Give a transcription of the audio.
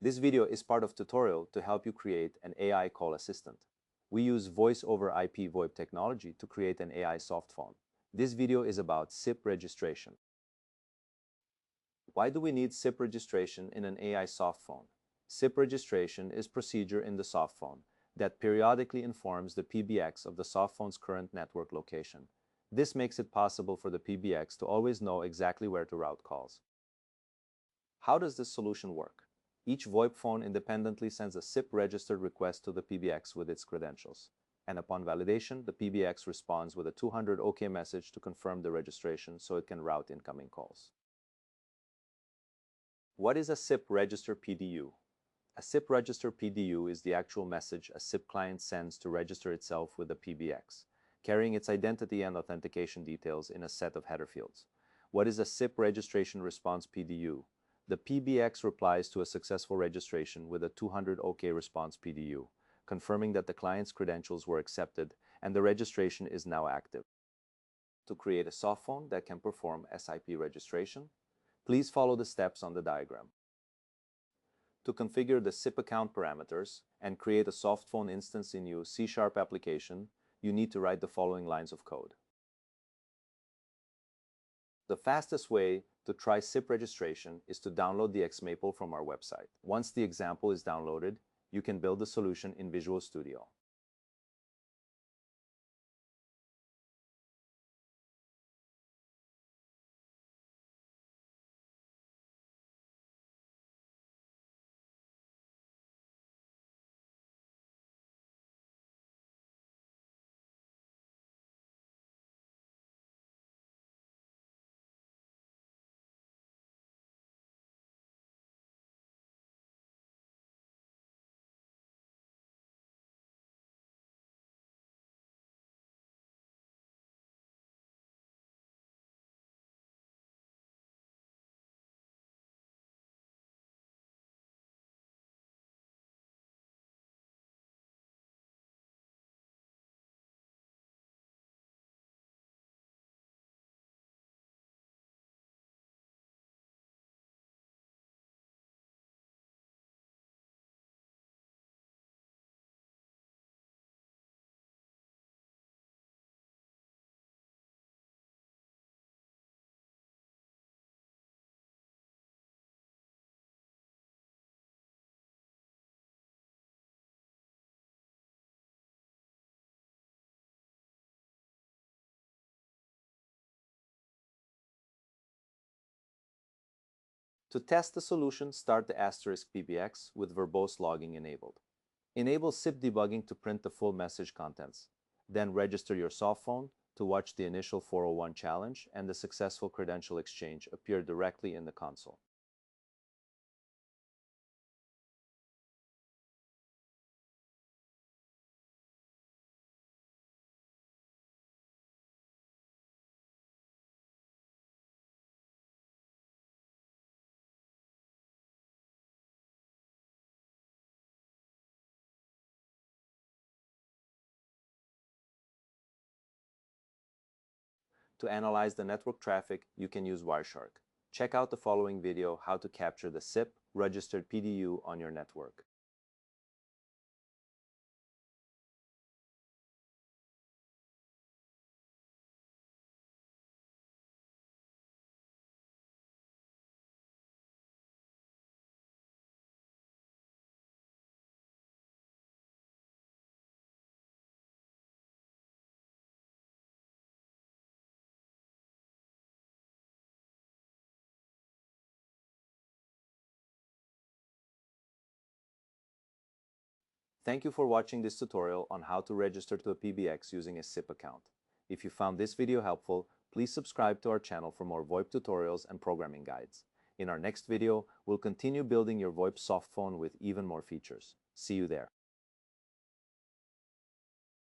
This video is part of tutorial to help you create an AI call assistant. We use voice over IP VoIP technology to create an AI softphone. This video is about SIP registration. Why do we need SIP registration in an AI softphone? SIP registration is procedure in the softphone that periodically informs the PBX of the softphone's current network location. This makes it possible for the PBX to always know exactly where to route calls. How does this solution work? Each VoIP phone independently sends a SIP registered request to the PBX with its credentials, and upon validation, the PBX responds with a 200 OK message to confirm the registration so it can route incoming calls. What is a SIP Register PDU? A SIP Register PDU is the actual message a SIP client sends to register itself with the PBX, carrying its identity and authentication details in a set of header fields. What is a SIP Registration Response PDU? The PBX replies to a successful registration with a 200 OK response PDU, confirming that the client's credentials were accepted and the registration is now active. To create a softphone that can perform SIP registration, please follow the steps on the diagram. To configure the SIP account parameters and create a softphone instance in your C# application, you need to write the following lines of code. The fastest way to try SIP registration is to download the XMaple from our website. Once the example is downloaded, you can build the solution in Visual Studio. To test the solution, start the Asterisk PBX with verbose logging enabled. Enable SIP debugging to print the full message contents. Then register your softphone to watch the initial 401 challenge and the successful credential exchange appear directly in the console. To analyze the network traffic, you can use Wireshark. Check out the following video how to capture the SIP registered PDU on your network. Thank you for watching this tutorial on how to register to a PBX using a SIP account. If you found this video helpful, please subscribe to our channel for more VoIP tutorials and programming guides. In our next video, we'll continue building your VoIP softphone with even more features. See you there.